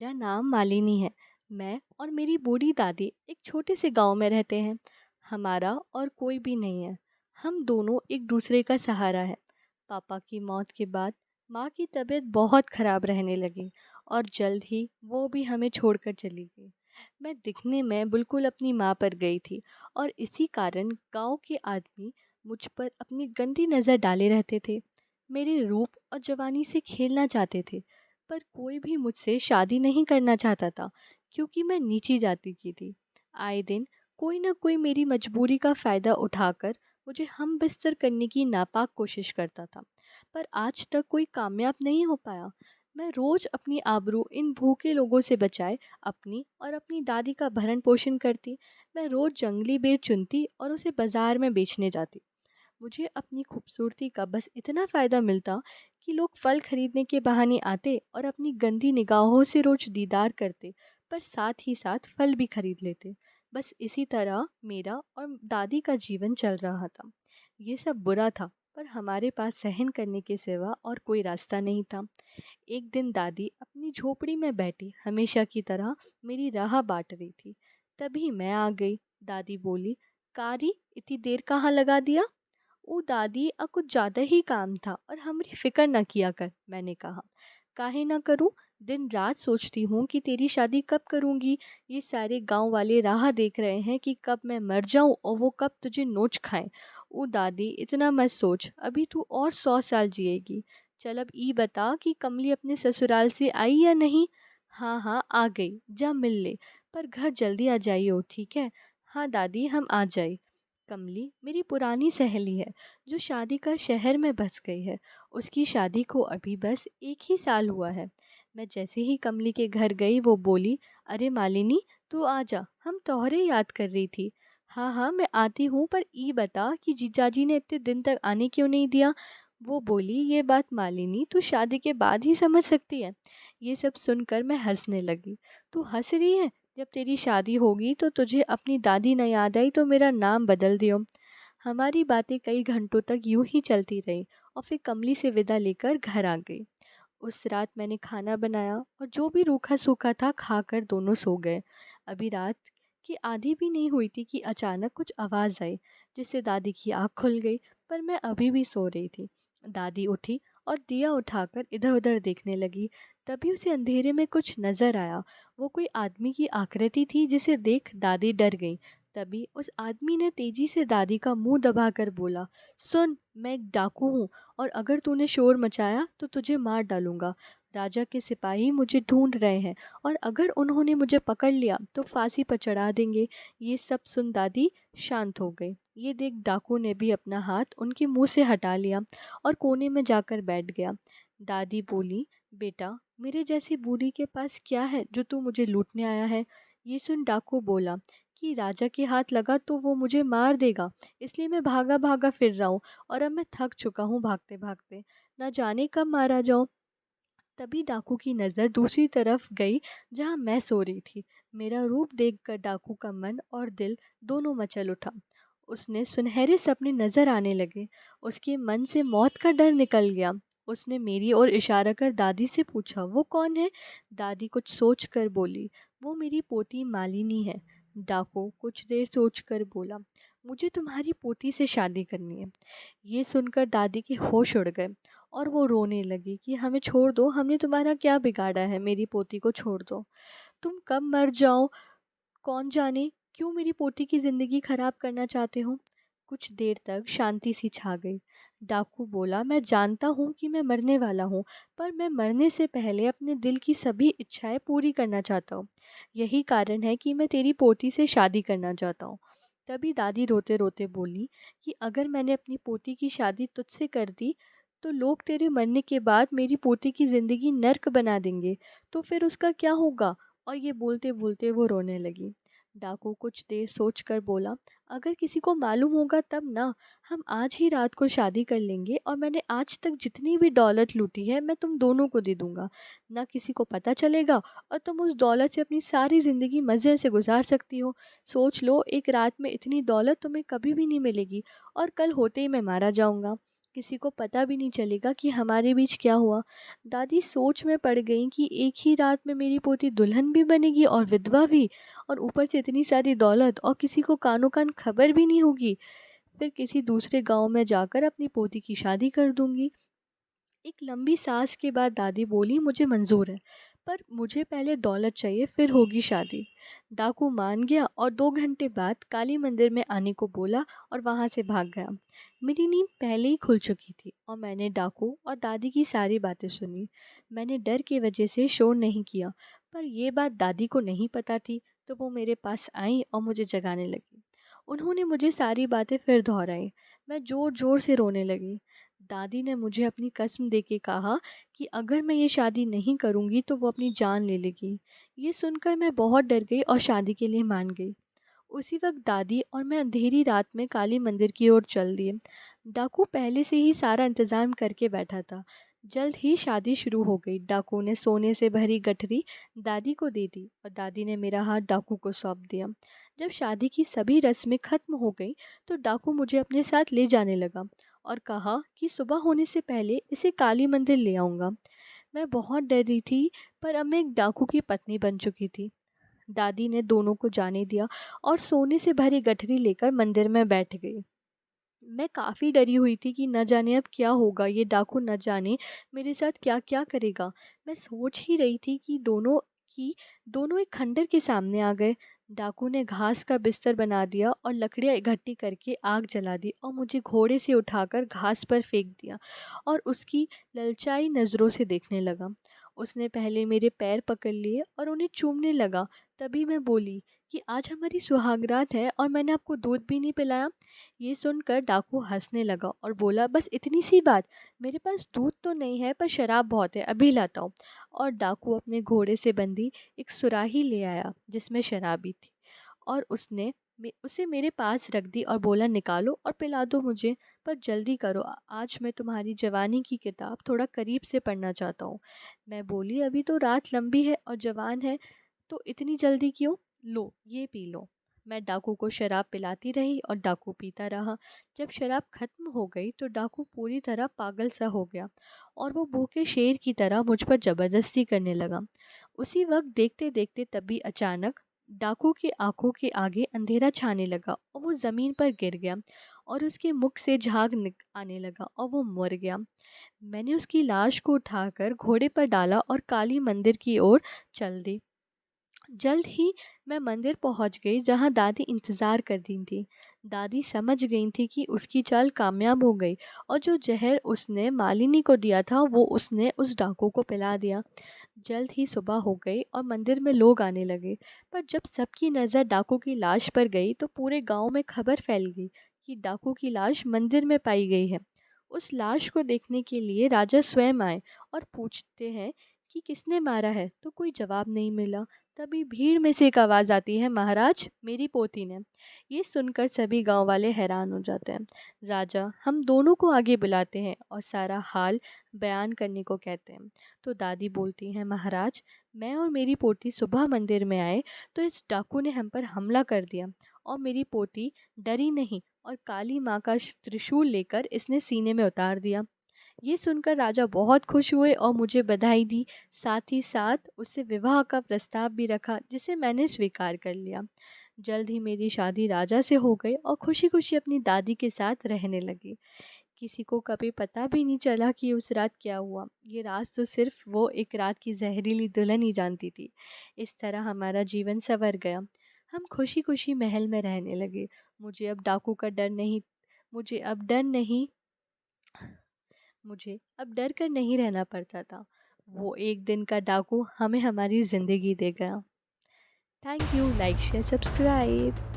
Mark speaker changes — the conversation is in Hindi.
Speaker 1: मेरा नाम मालिनी है। मैं और मेरी बूढ़ी दादी एक छोटे से गांव में रहते हैं। हमारा और कोई भी नहीं है। हम दोनों एक दूसरे का सहारा है। पापा की मौत के बाद माँ की तबीयत बहुत खराब रहने लगी और जल्द ही वो भी हमें छोड़कर चली गई। मैं दिखने में बिल्कुल अपनी माँ पर गई थी और इसी कारण गांव के आदमी मुझ पर अपनी गंदी नज़र डाले रहते थे। मेरे रूप और जवानी से खेलना चाहते थे, पर कोई भी मुझसे शादी नहीं करना चाहता था क्योंकि मैं नीची जाति की थी। आए दिन कोई ना कोई मेरी मजबूरी का फ़ायदा उठाकर मुझे हम बिस्तर करने की नापाक कोशिश करता था, पर आज तक कोई कामयाब नहीं हो पाया। मैं रोज़ अपनी आबरू इन भूखे लोगों से बचाए अपनी और अपनी दादी का भरण पोषण करती। मैं रोज़ जंगली बेर चुनती और उसे बाजार में बेचने जाती। मुझे अपनी खूबसूरती का बस इतना फ़ायदा मिलता कि लोग फल खरीदने के बहाने आते और अपनी गंदी निगाहों से रोज दीदार करते, पर साथ ही साथ फल भी खरीद लेते। बस इसी तरह मेरा और दादी का जीवन चल रहा था। ये सब बुरा था, पर हमारे पास सहन करने के सिवा और कोई रास्ता नहीं था। एक दिन दादी अपनी झोपड़ी में बैठी हमेशा की तरह मेरी राह बांट रही थी। तभी मैं आ गई। दादी बोली, कारी इतनी देर कहाँ लगा दिया? ओ दादी, कुछ ज़्यादा ही काम था और हमारी फ़िक्र ना किया कर। मैंने कहा, काहे ना करूं? दिन रात सोचती हूँ कि तेरी शादी कब करूँगी। ये सारे गांव वाले राह देख रहे हैं कि कब मैं मर जाऊं और वो कब तुझे नोच खाएं। ओ दादी, इतना मत सोच, अभी तू और 100 साल जिएगी। चल अब ई बता कि कमली अपने ससुराल से आई या नहीं? हाँ हाँ, आ गई, जा मिल ले, पर घर जल्दी आ जाइयो, ठीक है? हाँ दादी, हम आ जाए। कमली मेरी पुरानी सहेली है जो शादी का शहर में बस गई है। उसकी शादी को अभी बस 1 ही साल हुआ है। मैं जैसे ही कमली के घर गई वो बोली, अरे मालिनी, तू आ जा, हम तोहरे याद कर रही थी। हाँ हाँ, मैं आती हूँ, पर ई बता कि जीजाजी ने इतने दिन तक आने क्यों नहीं दिया? वो बोली, ये बात मालिनी तू शादी के बाद ही समझ सकती है। ये सब सुनकर मैं हंसने लगी। तू हंस रही है? जब तेरी शादी होगी तो तुझे अपनी दादी न याद आई तो मेरा नाम बदल दियो। हमारी बातें कई घंटों तक यूं ही चलती रही और फिर कमली से विदा लेकर घर आ गई। उस रात मैंने खाना बनाया और जो भी रूखा सूखा था खाकर दोनों सो गए। अभी रात की आधी भी नहीं हुई थी कि अचानक कुछ आवाज़ आई, जिससे दादी की आँख खुल गई, पर मैं अभी भी सो रही थी। दादी उठी और दिया उठाकर इधर उधर देखने लगी। तभी उसे अंधेरे में कुछ नजर आया। वो कोई आदमी की आकृति थी जिसे देख दादी डर गई। तभी उस आदमी ने तेजी से दादी का मुंह दबाकर बोला, सुन, मैं एक डाकू हूँ और अगर तूने शोर मचाया तो तुझे मार डालूंगा। राजा के सिपाही मुझे ढूंढ रहे हैं और अगर उन्होंने मुझे पकड़ लिया तो फांसी पर चढ़ा देंगे। ये सब सुन दादी शांत हो गई। ये देख डाकू ने भी अपना हाथ उनके मुंह से हटा लिया और कोने में जाकर बैठ गया। दादी बोली, बेटा, मेरे जैसी बूढ़ी के पास क्या है जो तू मुझे लूटने आया है? ये सुन डाकू बोला कि राजा के हाथ लगा तो वो मुझे मार देगा, इसलिए मैं भागा भागा फिर रहा हूँ और अब मैं थक चुका हूँ भागते भागते, ना जाने कब मारा जाऊं। तभी डाकू की नज़र दूसरी तरफ गई, जहाँ मैं सो रही थी। मेरा रूप देखकर डाकू का मन और दिल दोनों मचल उठा। उसने सुनहरे सपने नजर आने लगे। उसके मन से मौत का डर निकल गया। उसने मेरी ओर इशारा कर दादी से पूछा, वो कौन है? दादी कुछ सोच कर बोली, वो मेरी पोती मालिनी है। डाकू कुछ देर सोचकर बोला, मुझे तुम्हारी पोती से शादी करनी है। ये सुनकर दादी के होश उड़ गए और वो रोने लगी कि हमें छोड़ दो, हमने तुम्हारा क्या बिगाड़ा है, मेरी पोती को छोड़ दो। तुम कब मर जाओ कौन जाने, क्यों मेरी पोती की जिंदगी खराब करना चाहते हो? कुछ देर तक शांति सी छा गई। डाकू बोला, मैं जानता हूँ कि मैं मरने वाला हूँ, पर मैं मरने से पहले अपने दिल की सभी इच्छाएं पूरी करना चाहता हूँ। यही कारण है कि मैं तेरी पोती से शादी करना चाहता हूँ। तभी दादी रोते रोते बोली कि अगर मैंने अपनी पोती की शादी तुझसे कर दी तो लोग तेरे मरने के बाद मेरी पोती की जिंदगी नर्क बना देंगे, तो फिर उसका क्या होगा? और ये बोलते बोलते वो रोने लगी। डाकू कुछ देर सोचकर बोला, अगर किसी को मालूम होगा तब ना, हम आज ही रात को शादी कर लेंगे और मैंने आज तक जितनी भी दौलत लूटी है मैं तुम दोनों को दे दूंगा। ना किसी को पता चलेगा और तुम उस दौलत से अपनी सारी ज़िंदगी मज़े से गुजार सकती हो। सोच लो, एक रात में इतनी दौलत तुम्हें कभी भी नहीं मिलेगी और कल होते ही मैं मारा जाऊंगा। किसी को पता भी नहीं चलेगा कि हमारे बीच क्या हुआ। दादी सोच में पड़ गईं कि एक ही रात में मेरी पोती दुल्हन भी बनेगी और विधवा भी, और ऊपर से इतनी सारी दौलत, और किसी को कानो कान खबर भी नहीं होगी। फिर किसी दूसरे गांव में जाकर अपनी पोती की शादी कर दूंगी। एक लंबी सांस के बाद दादी बोली, मुझे मंजूर है, पर मुझे पहले दौलत चाहिए, फिर होगी शादी। डाकू मान गया और 2 घंटे बाद काली मंदिर में आने को बोला और वहां से भाग गया। मेरी नींद पहले ही खुल चुकी थी और मैंने डाकू और दादी की सारी बातें सुनी। मैंने डर की वजह से शोर नहीं किया, पर यह बात दादी को नहीं पता थी, तो वो मेरे पास आई और मुझे जगाने लगी। उन्होंने मुझे सारी बातें फिर दोहराई। मैं जोर जोर से रोने लगी। दादी ने मुझे अपनी कसम देके कहा कि अगर मैं ये शादी नहीं करूँगी तो वो अपनी जान ले लेगी। ये सुनकर मैं बहुत डर गई और शादी के लिए मान गई। उसी वक्त दादी और मैं अंधेरी रात में काली मंदिर की ओर चल दिए। डाकू पहले से ही सारा इंतजाम करके बैठा था। जल्द ही शादी शुरू हो गई। डाकू ने सोने से भरी गठरी दादी को दे दी और दादी ने मेरा हाथ डाकू को सौंप दिया। जब शादी की सभी रस्में खत्म हो गई तो डाकू मुझे अपने साथ ले जाने लगा और कहा कि सुबह होने से पहले इसे काली मंदिर ले आऊँगा। मैं बहुत डर रही थी, पर अब मैं एक डाकू की पत्नी बन चुकी थी। दादी ने दोनों को जाने दिया और सोने से भरी गठरी लेकर मंदिर में बैठ गई। मैं काफ़ी डरी हुई थी कि न जाने अब क्या होगा, ये डाकू न जाने मेरे साथ क्या-क्या करेगा। मैं सोच ही रही थी कि दोनों एक खंडर के सामने आ गए। डाकू ने घास का बिस्तर बना दिया और लकड़ियाँ इकट्ठी करके आग जला दी और मुझे घोड़े से उठाकर घास पर फेंक दिया और उसकी ललचाई नज़रों से देखने लगा। उसने पहले मेरे पैर पकड़ लिए और उन्हें चूमने लगा। तभी मैं बोली कि आज हमारी सुहागरात है और मैंने आपको दूध भी नहीं पिलाया। ये सुनकर डाकू हंसने लगा और बोला, बस इतनी सी बात, मेरे पास दूध तो नहीं है पर शराब बहुत है, अभी लाता हूँ। और डाकू अपने घोड़े से बंधी एक सुराही ले आया जिसमें शराबी थी और उसे मेरे पास रख दी और बोला, निकालो और पिला दो मुझे, पर जल्दी करो, आज मैं तुम्हारी जवानी की किताब थोड़ा करीब से पढ़ना चाहता हूँ। मैं बोली, अभी तो रात लंबी है और जवान है, तो इतनी जल्दी क्यों? लो ये पी लो। मैं डाकू को शराब पिलाती रही और डाकू पीता रहा। जब शराब खत्म हो गई तो डाकू पूरी तरह पागल सा हो गया और वो भूखे शेर की तरह मुझ पर जबरदस्ती करने लगा। उसी वक्त देखते देखते तभी अचानक डाकू की आंखों के आगे अंधेरा छाने लगा और वो जमीन पर गिर गया और उसके मुख से आने लगा और वो मर गया। मैंने उसकी लाश को उठाकर घोड़े पर डाला और काली मंदिर की ओर चल दी। जल्द ही मैं मंदिर पहुंच गई जहां दादी इंतज़ार कर रही थी। दादी समझ गई थी कि उसकी चाल कामयाब हो गई और जो जहर उसने मालिनी को दिया था वो उसने उस डाकू को पिला दिया। जल्द ही सुबह हो गई और मंदिर में लोग आने लगे, पर जब सबकी नज़र डाकू की लाश पर गई तो पूरे गांव में खबर फैल गई कि डाकू की लाश मंदिर में पाई गई है। उस लाश को देखने के लिए राजा स्वयं आए और पूछते हैं कि किसने मारा है, तो कोई जवाब नहीं मिला। तभी भीड़ में से एक आवाज़ आती है, महाराज मेरी पोती ने। ये सुनकर सभी गांव वाले हैरान हो जाते हैं। राजा हम दोनों को आगे बुलाते हैं और सारा हाल बयान करने को कहते हैं। तो दादी बोलती हैं, महाराज मैं और मेरी पोती सुबह मंदिर में आए तो इस डाकू ने हम पर हमला कर दिया और मेरी पोती डरी नहीं और काली माँ का त्रिशूल लेकर इसने सीने में उतार दिया। ये सुनकर राजा बहुत खुश हुए और मुझे बधाई दी। साथ ही साथ उससे विवाह का प्रस्ताव भी रखा जिसे मैंने स्वीकार कर लिया। जल्द ही मेरी शादी राजा से हो गई और खुशी खुशी अपनी दादी के साथ रहने लगी। किसी को कभी पता भी नहीं चला कि उस रात क्या हुआ। ये राज तो सिर्फ वो एक रात की जहरीली दुल्हन ही जानती थी। इस तरह हमारा जीवन संवर गया। हम खुशी खुशी महल में रहने लगे। मुझे अब डाकू का डर नहीं मुझे अब डर नहीं मुझे अब डर कर नहीं रहना पड़ता था। वो एक दिन का डाकू हमें हमारी ज़िंदगी दे गया। Thank you. Like share subscribe.